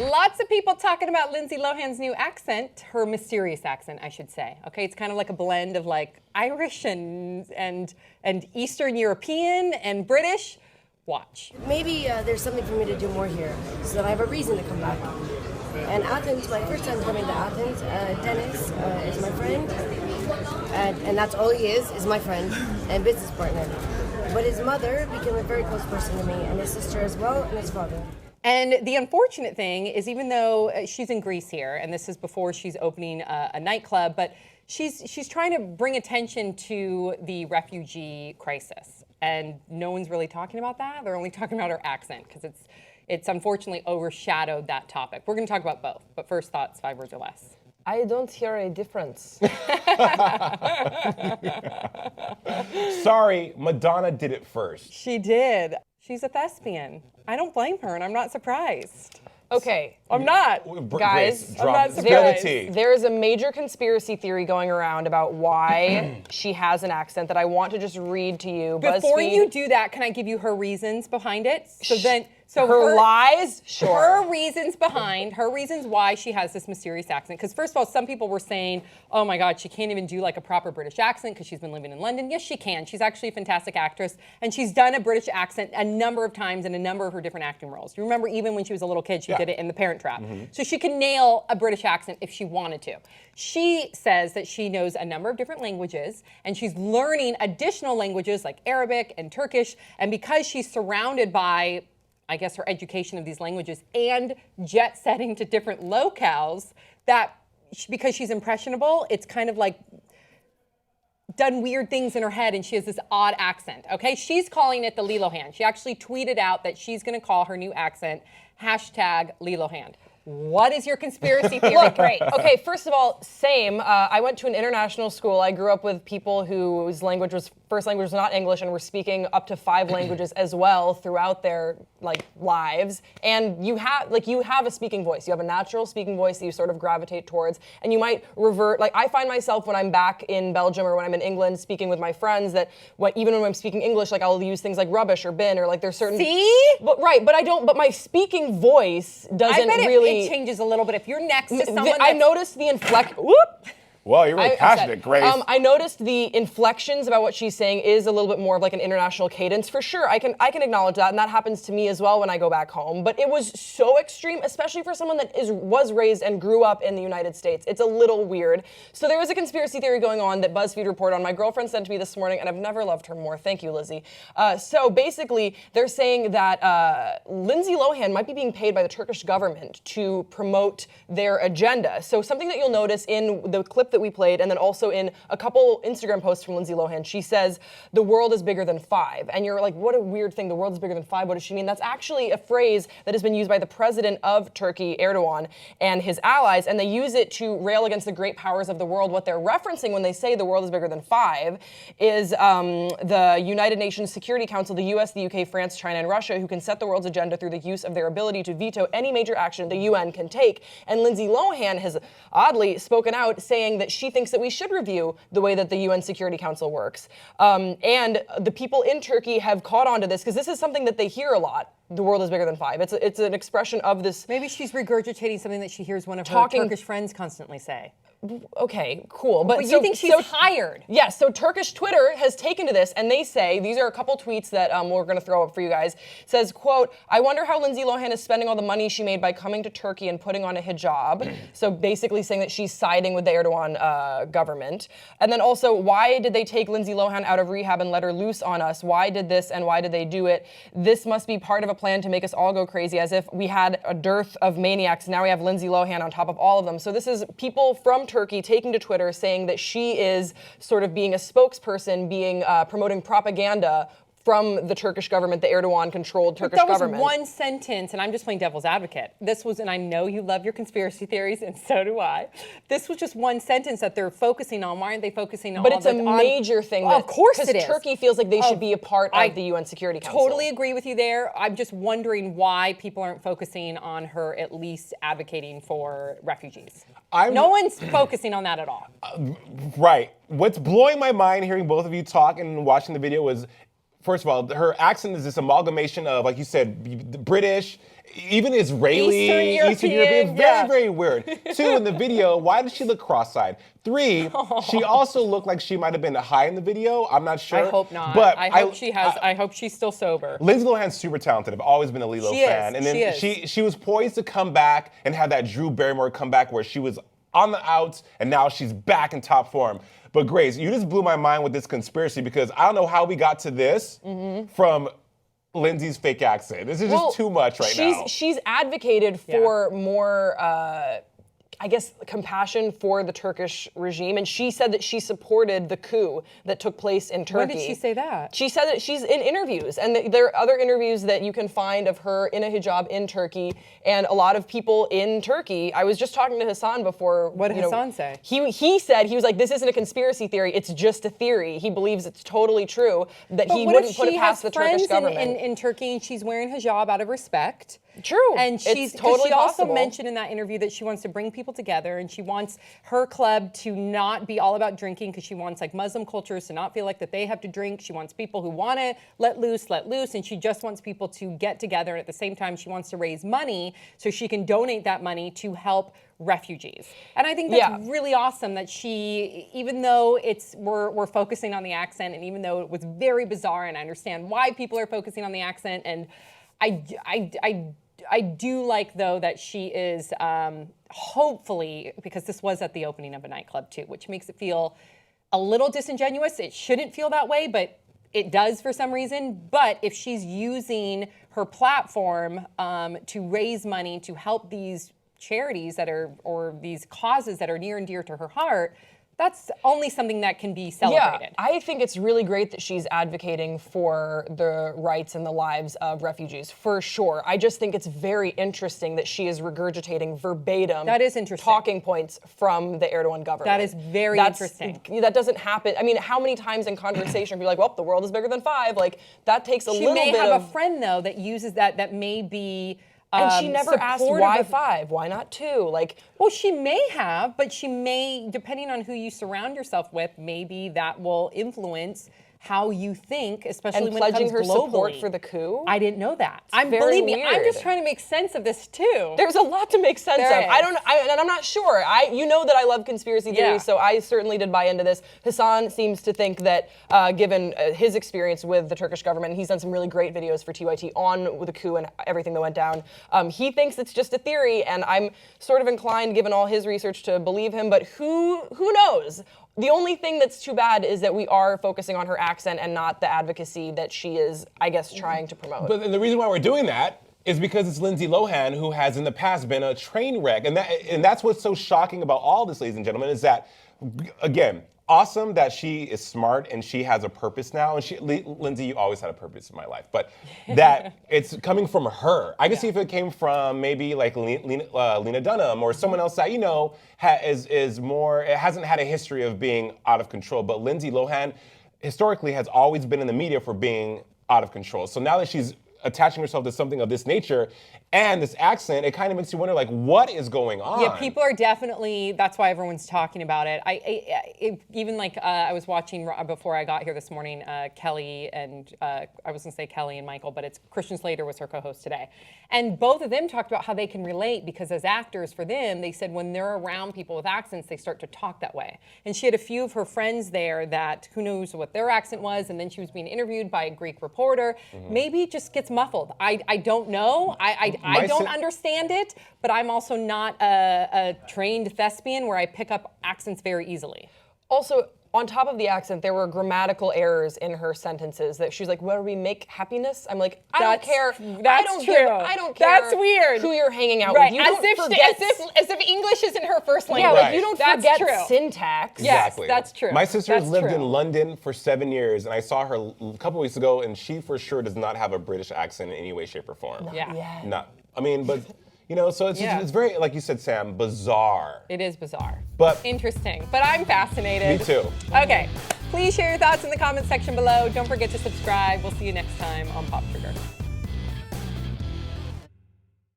Lots of people talking about Lindsay Lohan's new accent, her mysterious accent, I should say. Okay, it's kind of like a blend of like Irish and Eastern European and British. Watch. Maybe there's something for me to do more here, so that I have a reason to come back. And Athens, my first time coming to Athens, Dennis is my friend, and that's all he is my friend and business partner. But his mother became a very close person to me, and his sister as well, and his father. And the unfortunate thing is, even though she's in Greece here, and this is before she's opening a nightclub, but she's trying to bring attention to the refugee crisis. And no one's really talking about that. They're only talking about her accent, because it's unfortunately overshadowed that topic. We're going to talk about both, but first thoughts, 5 words or less. I don't hear a difference. Sorry, Madonna did it first. She did. She's a thespian. I don't blame her, and I'm not surprised. Okay. I'm not. Guys, I'm not surprised. There is a major conspiracy theory going around about why she has an accent that I want to just read to you. Before you do that, can I give you her reasons behind it? So her lies? Sure. Her reasons why she has this mysterious accent. Because first of all, some people were saying, oh my God, she can't even do like a proper British accent because she's been living in London. Yes, she can. She's actually a fantastic actress. And she's done a British accent a number of times in a number of her different acting roles. You remember even when she was a little kid, she did it in The Parent Trap. Mm-hmm. So she can nail a British accent if she wanted to. She says that she knows a number of different languages, and she's learning additional languages like Arabic and Turkish. And because she's surrounded by, I guess, her education of these languages and jet setting to different locales, that because she's impressionable, it's kind of like done weird things in her head, and she has this odd accent, okay? She's calling it the LiLohan. She actually tweeted out that she's gonna call her new accent #LiLohan. What is your conspiracy theory? Look, great. Okay, first of all, same. I went to an international school. I grew up with people whose first language was not English and were speaking up to 5 languages as well throughout their lives. And you have a speaking voice. You have a natural speaking voice that you sort of gravitate towards, and you might revert. Like, I find myself when I'm back in Belgium or when I'm in England speaking with my friends that even when I'm speaking English, like I'll use things like rubbish or bin or like there's certain. See? But my speaking voice doesn't really. It changes a little bit if you're next to someone. I noticed the inflection. Well, you're really passionate, Grace. I noticed the inflections about what she's saying is a little bit more of like an international cadence. For sure, I can acknowledge that, and that happens to me as well when I go back home. But it was so extreme, especially for someone that was raised and grew up in the United States. It's a little weird. So there is a conspiracy theory going on that BuzzFeed reported on. My girlfriend sent to me this morning, and I've never loved her more. Thank you, Lizzie. So basically, they're saying that Lindsay Lohan might be being paid by the Turkish government to promote their agenda. So something that you'll notice in the clip that we played, and then also in a couple Instagram posts from Lindsay Lohan, she says, the world is bigger than 5. And you're like, what a weird thing, the world is bigger than 5, what does she mean? That's actually a phrase that has been used by the president of Turkey, Erdogan, and his allies, and they use it to rail against the great powers of the world. What they're referencing when they say the world is bigger than 5 is the United Nations Security Council, the US, the UK, France, China, and Russia, who can set the world's agenda through the use of their ability to veto any major action the UN can take. And Lindsay Lohan has oddly spoken out saying that she thinks that we should review the way that the UN Security Council works. And the people in Turkey have caught on to this, because this is something that they hear a lot. The world is bigger than 5. It's an expression of this. Maybe she's regurgitating something that she hears one of her Turkish friends constantly say. Okay, cool. But you think she's hired? Yes, so Turkish Twitter has taken to this, and they say, these are a couple tweets that we're going to throw up for you guys. It says, quote, I wonder how Lindsay Lohan is spending all the money she made by coming to Turkey and putting on a hijab. So basically saying that she's siding with the Erdogan government. And then also, why did they take Lindsay Lohan out of rehab and let her loose on us? Why did this, and why did they do it? This must be part of a plan to make us all go crazy, as if we had a dearth of maniacs. Now we have Lindsay Lohan on top of all of them. So this is people from Turkey taking to Twitter saying that she is sort of being a spokesperson, promoting propaganda from the Turkish government, the Erdogan-controlled Turkish government. That was one sentence, and I'm just playing devil's advocate. This was, and I know you love your conspiracy theories, and so do I. This was just one sentence that they're focusing on. Why aren't they focusing on? But it's a major thing. Of course it is. Because Turkey feels like they should be a part of the UN Security Council. Totally agree with you there. I'm just wondering why people aren't focusing on her at least advocating for refugees. No one's focusing on that at all. Right. What's blowing my mind hearing both of you talk and watching the video was, first of all, her accent is this amalgamation of, like you said, British, even Israeli, Eastern European, very, very weird. 2, in the video, why does she look cross-eyed? 3, she also looked like she might have been high in the video. I'm not sure. I hope not. But I hope she has. I hope she's still sober. Lindsay Lohan's super talented. I've always been a LiLo fan. And then she was poised to come back and have that Drew Barrymore comeback where she was on the outs and now she's back in top form. But Grace, you just blew my mind with this conspiracy because I don't know how we got to this from Lindsay's fake accent. This is just too much right now. She's advocated for more, I guess, compassion for the Turkish regime, and she said that she supported the coup that took place in Turkey. When did she say that? She said that she's in interviews, and there are other interviews that you can find of her in a hijab in Turkey, and a lot of people in Turkey. I was just talking to Hassan before. What did Hassan say? He said, he was like, this isn't a conspiracy theory, it's just a theory. He believes it's totally true, that he wouldn't put it past the Turkish government. In Turkey and she's wearing hijab out of respect. True. And it's totally she also possible. mentioned in that interview that she wants to bring people together and she wants her club to not be all about drinking because she wants like Muslim cultures to not feel like that they have to drink. She wants people who want to let loose, and she just wants people to get together. And at the same time, she wants to raise money so she can donate that money to help refugees. And I think that's really awesome that she, even though we're focusing on the accent and even though it was very bizarre, and I understand why people are focusing on the accent, and I do like, though, that she is hopefully, because this was at the opening of a nightclub, too, which makes it feel a little disingenuous. It shouldn't feel that way, but it does for some reason. But if she's using her platform to raise money to help these charities or these causes that are near and dear to her heart, that's only something that can be celebrated. Yeah, I think it's really great that she's advocating for the rights and the lives of refugees, for sure. I just think it's very interesting that she is regurgitating verbatim talking points from the Erdogan government. That is very interesting. That doesn't happen. I mean, how many times in conversation are you like, well, the world is bigger than 5? Like, that takes a little bit of... She may have a friend, though, that uses that may be... And she never asked why 5, why not 2? Like, well, she may have, but she may, depending on who you surround yourself with, maybe that will influence how you think, especially when it comes globally. And pledging her support for the coup? I didn't know that. Believe me, I'm just trying to make sense of this too. There's a lot to make sense of. And I'm not sure. You know that I love conspiracy theories, so I certainly did buy into this. Hassan seems to think that, given his experience with the Turkish government, and he's done some really great videos for TYT on the coup and everything that went down, he thinks it's just a theory, and I'm sort of inclined, given all his research, to believe him, but who knows? The only thing that's too bad is that we are focusing on her accent and not the advocacy that she is, I guess, trying to promote. But the reason why we're doing that is because it's Lindsay Lohan who has in the past been a train wreck. And that's what's so shocking about all this, ladies and gentlemen, is that, again, awesome that she is smart and she has a purpose now. And Lindsay, you always had a purpose in my life, but that it's coming from her. I can see if it came from maybe like Lena Dunham or someone else that, you know, it hasn't had a history of being out of control. But Lindsay Lohan historically has always been in the media for being out of control. So now that she's attaching herself to something of this nature and this accent, it kind of makes you wonder, like, what is going on? Yeah, people are definitely, that's why everyone's talking about it. I was watching before I got here this morning, Kelly and, I was gonna say Kelly and Michael, but it's Christian Slater was her co-host today. And both of them talked about how they can relate because as actors for them, they said when they're around people with accents, they start to talk that way. And she had a few of her friends there that, who knows what their accent was, and then she was being interviewed by a Greek reporter. Maybe it just gets muffled. I don't know. I don't understand it, but I'm also not a trained thespian where I pick up accents very easily. Also, on top of the accent, there were grammatical errors in her sentences that she's like, where we make happiness? I'm like, I don't care. That's true. I don't care. That's weird. Who you're hanging out right. with. As if English isn't her first language. Yeah, like you don't forget syntax. Exactly. Yes, that's true. My sister has lived in London for 7 years, and I saw her a couple weeks ago, and she for sure does not have a British accent in any way, shape, or form. Yeah. Not. I mean, but. You know, so it's very, like you said, Sam, bizarre. It is bizarre. But interesting. But I'm fascinated. Me too. Okay. Please share your thoughts in the comments section below. Don't forget to subscribe. We'll see you next time on Pop Trigger.